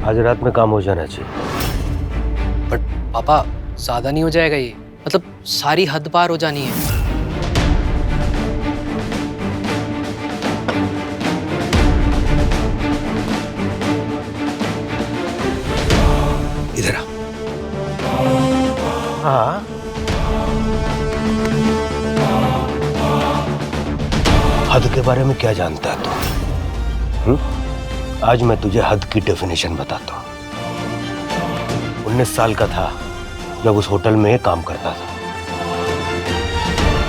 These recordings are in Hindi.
आज रात में काम हो जाना चाहिए। बट पापा ज्यादा नहीं हो जाएगा ये? मतलब सारी हद पार हो जानी है। इधर आ। हाँ, हद के बारे में क्या जानता है तू? आज मैं तुझे हद की डेफिनेशन बताता हूँ। 19 साल का था जब उस होटल में काम करता था।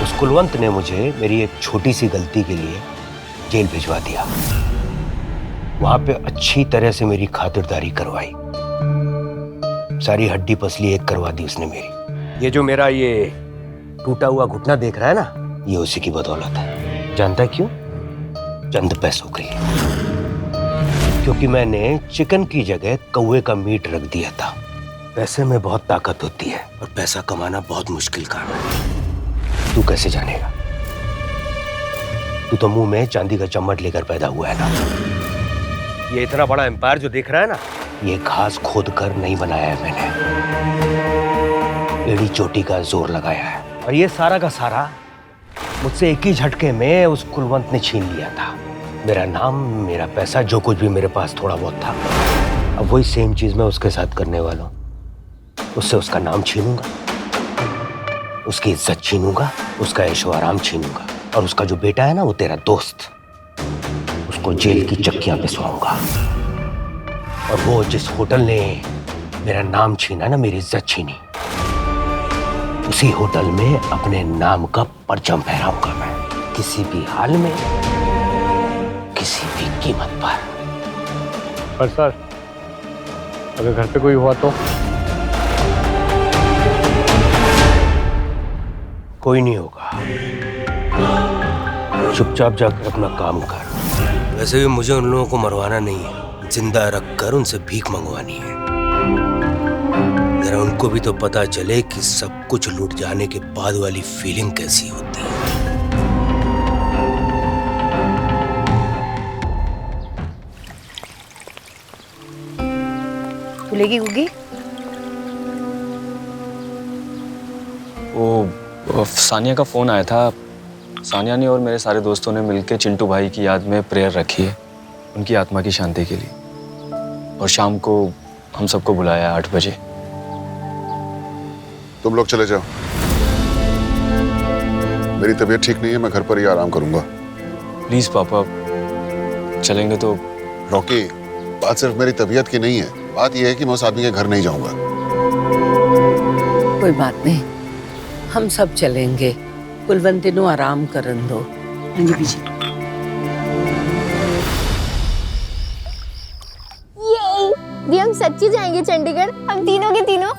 उस कुलवंत ने मुझे मेरी एक छोटी सी गलती के लिए जेल भिजवा दिया। वहां पे अच्छी तरह से मेरी खातिरदारी करवाई। सारी हड्डी पसली एक करवा दी उसने मेरी। ये जो मेरा ये टूटा हुआ घुटना देख रहा है ना, ये उसी की बदौलत है। जानता है क्यों? चंद पैसों के लिए। क्योंकि मैंने चिकन की जगह कौवे का मीट रख दिया था। पैसे में बहुत ताकत होती है और पैसा कमाना बहुत मुश्किल काम है। तू कैसे जानेगा? तू तो मुंह में चांदी का चम्मच लेकर पैदा हुआ है ना। ये इतना बड़ा एम्पायर जो देख रहा है ना, ये घास खोद कर नहीं बनाया है मैंने। एड़ी चोटी का जोर लगाया है। और ये सारा का सारा मुझसे एक ही झटके में उस कुलवंत ने छीन लिया था। मेरा नाम, मेरा पैसा, जो कुछ भी मेरे पास थोड़ा बहुत था। अब वही सेम चीज मैं उसके साथ करने वाला हूँ। उससे उसका नाम छीनूंगा, उसकी इज्जत छीनूंगा, उसका ऐशो आराम छीनूंगा। और उसका जो बेटा है ना, वो तेरा दोस्त, उसको जेल की चक्कियां पिसवाऊंगा। और वो जिस होटल ने मेरा नाम छीना ना, मेरी इज्जत छीनी, उसी होटल में अपने नाम का परचम फहराऊंगा मैं। किसी भी हाल में, किसी भी कीमत पर सर, अगर घर पे कोई हुआ तो? कोई नहीं होगा। चुपचाप जाकर अपना काम कर। वैसे भी मुझे उन लोगों को मरवाना नहीं है, जिंदा रखकर उनसे भीख मंगवानी है। जरा उनको भी तो पता चले कि सब कुछ लूट जाने के बाद वाली फीलिंग कैसी होती है। खुलेगी गुग्गी? वो सानिया का फोन आया था। सानिया ने और मेरे सारे दोस्तों ने मिलकर चिंटू भाई की याद में प्रेयर रखी है, उनकी आत्मा की शांति के लिए। और शाम को हम सबको बुलाया 8 बजे। तुम लोग चले जाओ, मेरी तबीयत ठीक नहीं है, मैं घर पर ही आराम करूंगा। प्लीज पापा, चलेंगे तो? रॉकी, बात सिर्फ मेरी तबीयत की नहीं है, बात यह है कि मैं उस आदमी के घर नहीं जाऊंगा। कोई बात नहीं, हम सब चलेंगे। कुलवंत नु आराम करन दो। ये हम सच्ची जाएंगे चंडीगढ़, हम तीनों के तीनों,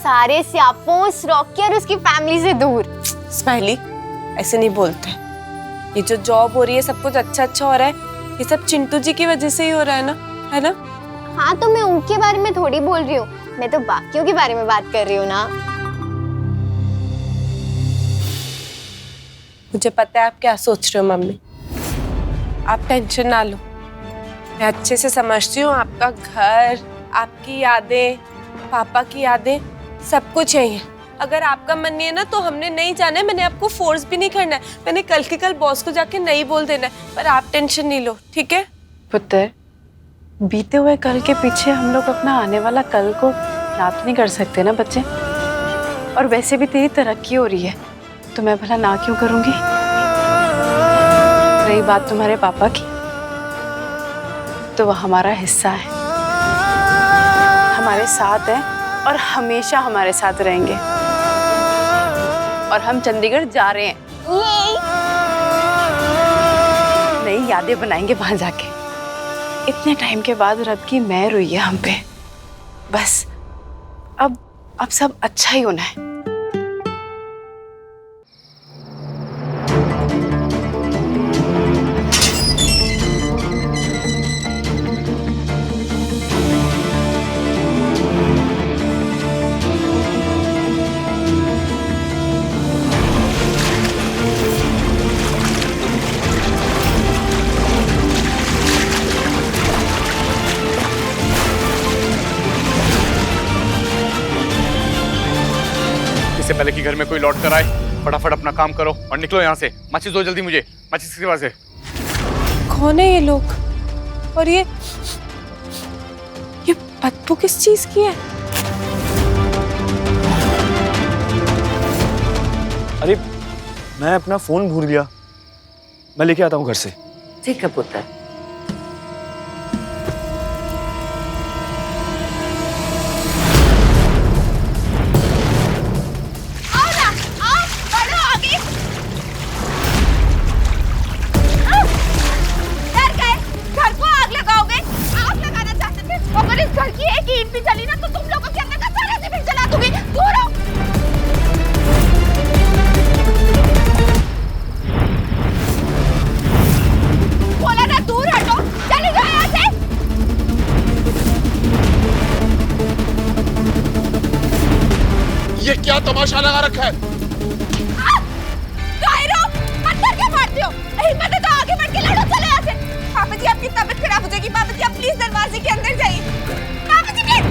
सारे स्यापों, रॉकी और उसकी फैमिली से दूर। स्माइली, ऐसे नहीं बोलते। ये जो जॉब हो रही है, सब कुछ अच्छा अच्छा हो रहा है, ये सब चिंटू जी की वजह से ही हो रहा है ना, है ना? हाँ, तो मैं उनके बारे में थोड़ी बोल रही हूँ, मैं तो बाकियों के बारे में बात कर रही हूँ ना। मुझे पता है आप क्या सोच रहे हो मम्मी। आप टेंशन ना लो, मैं अच्छे से समझती हूँ। आपका घर, आपकी यादें, पापा की यादें, सब कुछ यही है। अगर आपका मन नहीं है ना, तो हमने नहीं जाना है। मैंने आपको फोर्स भी नहीं करना है। मैंने कल के कल बॉस को जाके नहीं बोल देना है। पर आप टेंशन नहीं लो, ठीक है? पुत्र, बीते हुए कल के पीछे हम लोग अपना आने वाला कल को याद नहीं कर सकते ना बच्चे। और वैसे भी तेरी तरक्की हो रही है, तो मैं भला ना क्यों करूंगी? रही बात तुम्हारे पापा की, तो वह हमारा हिस्सा है, हमारे साथ है और हमेशा हमारे साथ रहेंगे। और हम चंडीगढ़ जा रहे हैं। नई यादें बनाएंगे वहां जाके। इतने टाइम के बाद रब की मेहर हुई है हम पे। बस अब सब अच्छा ही होना है। पहले कि घर में कोई लौट कर आए। फटाफट अपना काम करो और निकलो यहाँ से। माचिस दो जल्दी मुझे, माचिस किसके पास है? कौन है ये लोग? और ये बदबू किस चीज की है? अरे मैं अपना फोन भूल गया, मैं लेके आता हूँ घर से। ठीक है पुत्र। घर की एक ईंट भी जली ना तो तुम लोगों के अंदर का सारा जीवन जला दूंगी। दूर हो। बोला ना दूर हटो, चले जाओ यहाँ से। ये क्या तमाशा लगा रखा है? अंदर क्या मारते हो? हिम्मत है तो आगे बढ़ के लड़ो, चलो यहाँ से। पापा जी आपकी तबीयत खराब हो जाएगी। पापा जी आप प्लीज दरवाजे के अंदर जाइए। पापा जी प्लीज।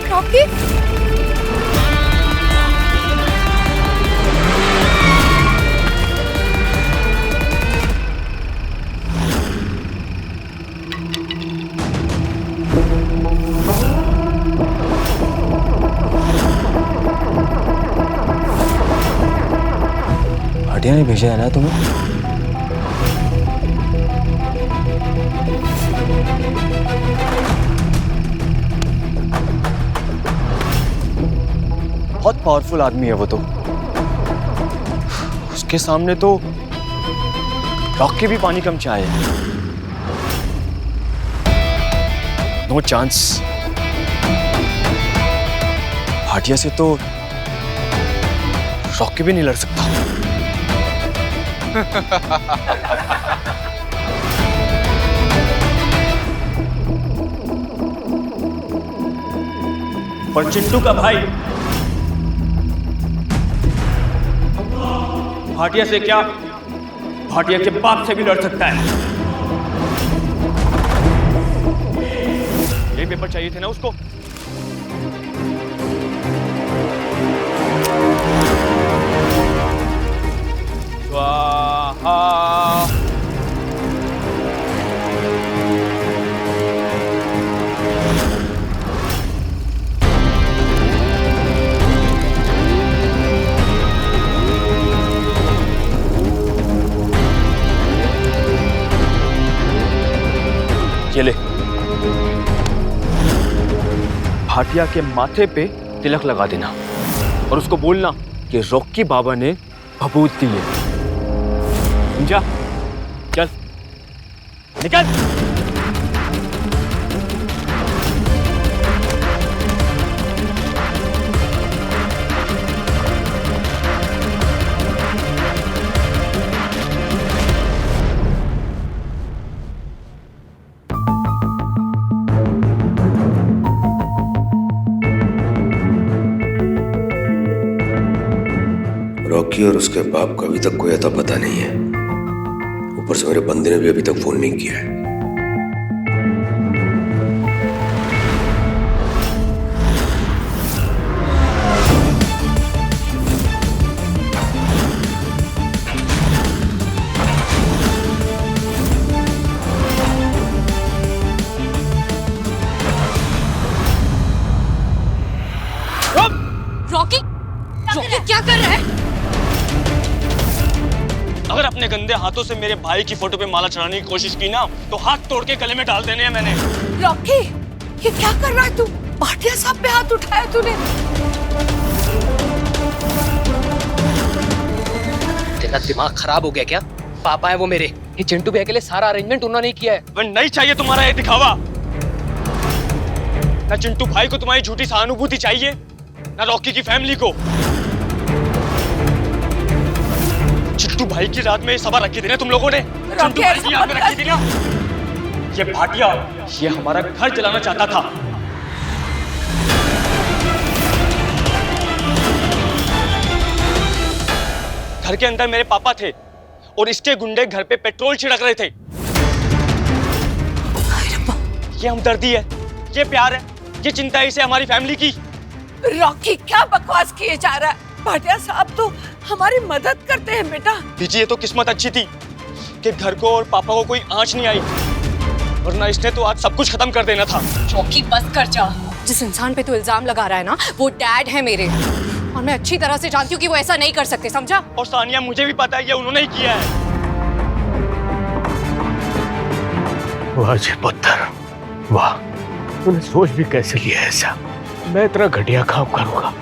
रॉकी भाटिया ने भेजा है ना तुम्हें? बहुत पावरफुल आदमी है वो तो। उसके सामने तो रॉकी भी पानी कम चाहे। No chance. भाटिया से तो रॉकी भी नहीं लड़ सकता। पर चिंटू का भाई भाटिया से क्या, भाटिया के बाप से भी लड़ सकता है। ये पेपर चाहिए थे ना उसको। स्वाहा। ये ले, भाटिया के माथे पे तिलक लगा देना और उसको बोलना कि रॉकी बाबा ने भभूत दी है। समझा? चल निकल। रॉकी और उसके बाप का अभी तक कोई अता पता नहीं है। ऊपर से मेरे बंदे ने भी अभी तक फोन नहीं किया है। रॉकी, रॉकी क्या कर रहा है? अगर अपने गंदे हाथों से मेरे भाई की फोटो पे माला चढ़ाने की कोशिश की ना तो हाथ तोड़ के गले में डाल देने हैं मैंने। रॉकी, ये क्या कर रहा है तू? भाटिया साहब पे हाथ उठाया तूने। तेरा दिमाग खराब हो गया क्या? पापा है वो मेरे। ये चिंटू भैया के लिए सारा अरेंजमेंट उन्होंने ही किया है। वह नहीं चाहिए तुम्हारा ये दिखावा। ना चिंटू भाई को तुम्हारी झूठी सहानुभूति चाहिए, ना रॉकी की फैमिली को। चिंटू भाई की रात में सभा रखी थी ना तुम लोगों ने। चिंटू भाई की याद में रखी थी ना। ये भाटिया, ये हमारा घर जलाना चाहता था। घर के अंदर मेरे पापा थे और इसके गुंडे घर पे पेट्रोल छिड़क रहे थे। ये हमदर्दी है, ये प्यार है, ये चिंता है इसे हमारी फैमिली की। रॉकी क्या बकवास किए जा रहा है? भाटिया साहब तो हमारी मदद करते हैं बेटा। बीजी ये तो किस्मत अच्छी थी कि घर को और पापा को कोई आंच नहीं आई, वरना इसने तो आज सब कुछ खत्म कर देना था। रॉकी बस कर जा। जिस इंसान पे तू इल्जाम लगा रहा है ना, वो डैड है मेरे, और मैं अच्छी तरह से जानती हूँ कि वो ऐसा नहीं कर सकते, समझा? और सानिया, मुझे भी पता है ये उन्होंने ही किया है। वाह जी पुत्र, वाह, तूने सोच भी कैसे लिया ऐसा? मैं इतना घटिया काम करूंगा?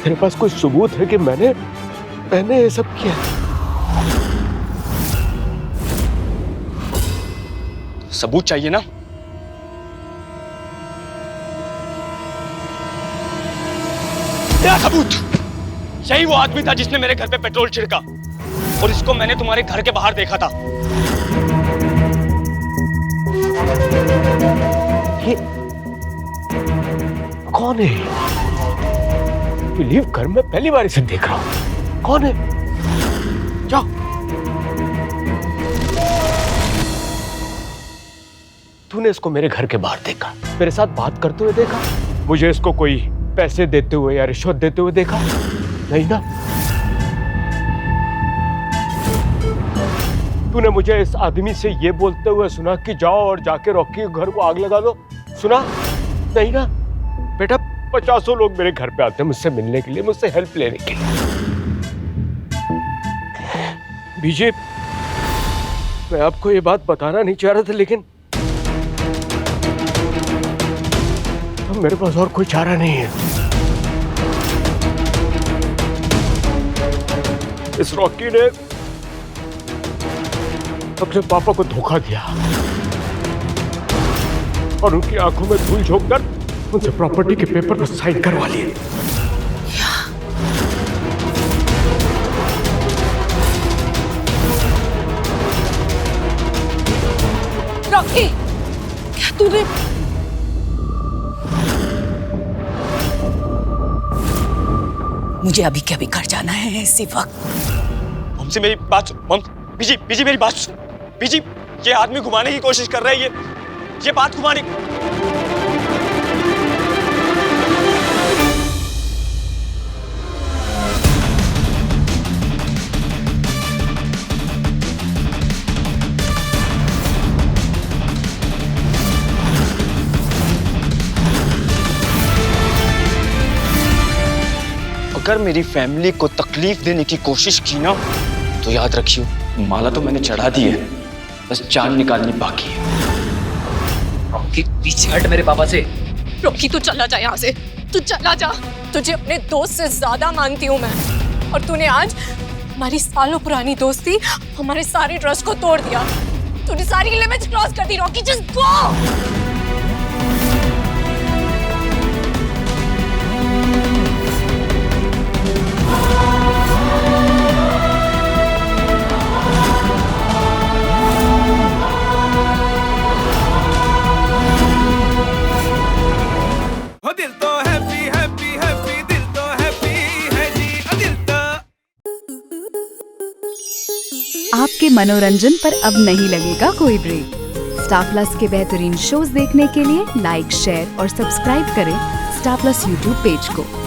तेरे पास कोई सबूत है कि मैंने ये सब किया? सबूत चाहिए ना? क्या सबूत? यही वो आदमी था जिसने मेरे घर पे पेट्रोल छिड़का, और इसको मैंने तुम्हारे घर के बाहर देखा था। ये कौन है? बिलीव कर, मैं पहली बार इसे देख रहा हूं। कौन है? जाओ। तूने इसको मेरे घर के बाहर देखा, मेरे साथ बात करते हुए देखा? मुझे इसको कोई पैसे देते हुए या रिश्वत देते हुए देखा? नहीं ना? तूने मुझे इस आदमी से ये बोलते हुए सुना कि जाओ और जाके रॉकी के घर को आग लगा दो? सुना? नहीं ना? बेटा, 50 लोग मेरे घर पे आते हैं मुझसे मिलने के लिए, मुझसे हेल्प लेने के लिए। बीजे, मैं आपको ये बात बताना नहीं चाह रहा था, लेकिन अब मेरे पास और कोई चारा नहीं है। इस रॉकी ने अपने पापा को धोखा दिया और उनकी आंखों में धूल झोंककर उनसे प्रॉपर्टी के पेपर पर साइन करवा लिए। रॉकी, क्या तूने? मुझे अभी क्या भी घर जाना है इसी वक्त। हमसे मेरी बात सुन। बीजी, बीजी मेरी बात सुन। बीजी, ये आदमी घुमाने की कोशिश कर रहा है, ये बात घुमाने। अगर मेरी फैमिली को तकलीफ देने की कोशिश की ना, तो याद रखियो, माला तो मैंने चढ़ा दी है, बस जान निकालनी बाकी है। रॉकी, पीछे हट मेरे पापा से। रॉकी, तू चला जा यहाँ से, तू चला जा। तुझे अपने दोस्त से ज्यादा मानती हूँ मैं, और तूने आज हमारी सालों पुरानी दोस्ती, हमारे सारे ट्रस्ट को तोड़ दिया। तूने सारी लिमिट्स क्रॉस कर दी। Rocky, just go. आपके मनोरंजन पर अब नहीं लगेगा कोई ब्रेक। स्टार प्लस के बेहतरीन शोज देखने के लिए लाइक, शेयर और सब्सक्राइब करें स्टार प्लस यूट्यूब पेज को।